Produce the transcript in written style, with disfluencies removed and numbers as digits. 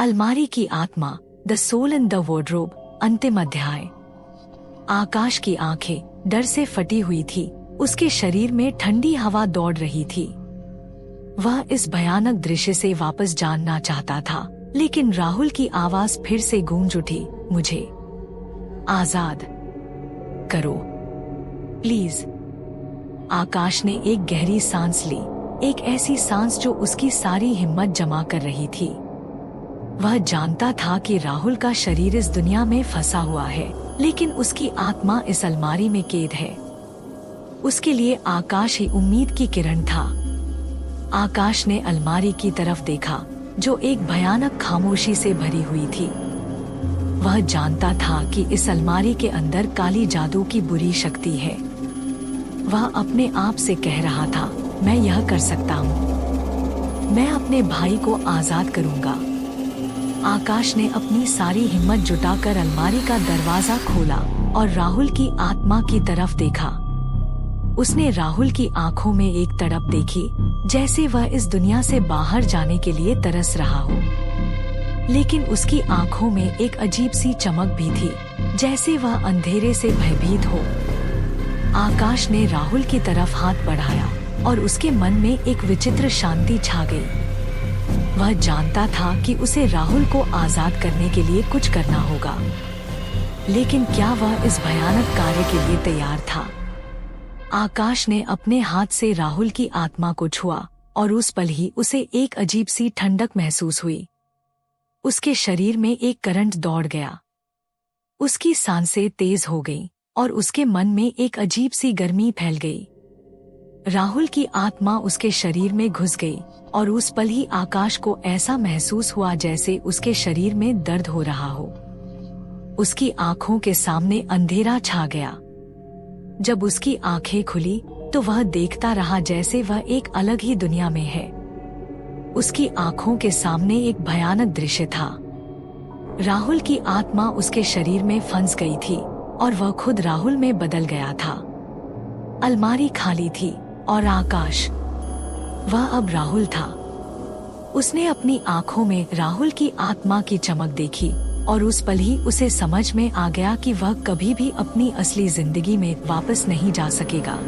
अलमारी की आत्मा, the soul in the wardrobe, अंतिम अध्याय। आकाश की आंखें डर से फटी हुई थी। उसके शरीर में ठंडी हवा दौड़ रही थी। वह इस भयानक दृश्य से वापस जानना चाहता था, लेकिन राहुल की आवाज फिर से गूंज उठी, मुझे आजाद करो प्लीज। आकाश ने एक गहरी सांस ली, एक ऐसी सांस जो उसकी सारी हिम्मत जमा कर रही थी। वह जानता था कि राहुल का शरीर इस दुनिया में फंसा हुआ है, लेकिन उसकी आत्मा इस अलमारी में कैद है। उसके लिए आकाश ही उम्मीद की किरण था। आकाश ने अलमारी की तरफ देखा, जो एक भयानक खामोशी से भरी हुई थी। वह जानता था कि इस अलमारी के अंदर काली जादू की बुरी शक्ति है। वह अपने आप से कह रहा था, मैं यह कर सकता हूँ, मैं अपने भाई को आजाद करूंगा। आकाश ने अपनी सारी हिम्मत जुटाकर अलमारी का दरवाजा खोला और राहुल की आत्मा की तरफ देखा। उसने राहुल की आंखों में एक तड़प देखी, जैसे वह इस दुनिया से बाहर जाने के लिए तरस रहा हो। लेकिन उसकी आंखों में एक अजीब सी चमक भी थी, जैसे वह अंधेरे से भयभीत हो। आकाश ने राहुल की तरफ हाथ बढ़ाया और उसके मन में एक विचित्र शांति छा गई। वह जानता था कि उसे राहुल को आजाद करने के लिए कुछ करना होगा, लेकिन क्या वह इस भयानक कार्य के लिए तैयार था? आकाश ने अपने हाथ से राहुल की आत्मा को छुआ और उस पल ही उसे एक अजीब सी ठंडक महसूस हुई। उसके शरीर में एक करंट दौड़ गया। उसकी सांसें तेज हो गईं और उसके मन में एक अजीब सी गर्मी फैल गई। राहुल की आत्मा उसके शरीर में घुस गई और उस पल ही आकाश को ऐसा महसूस हुआ जैसे उसके शरीर में दर्द हो रहा हो। उसकी आंखों के सामने अंधेरा छा गया। जब उसकी आंखें खुली तो वह देखता रहा जैसे वह एक अलग ही दुनिया में है। उसकी आंखों के सामने एक भयानक दृश्य था। राहुल की आत्मा उसके शरीर में फंस गई थी और वह खुद राहुल में बदल गया था। अलमारी खाली थी और आकाश, वह अब राहुल था। उसने अपनी आंखों में राहुल की आत्मा की चमक देखी और उस पल ही उसे समझ में आ गया कि वह कभी भी अपनी असली जिंदगी में वापस नहीं जा सकेगा।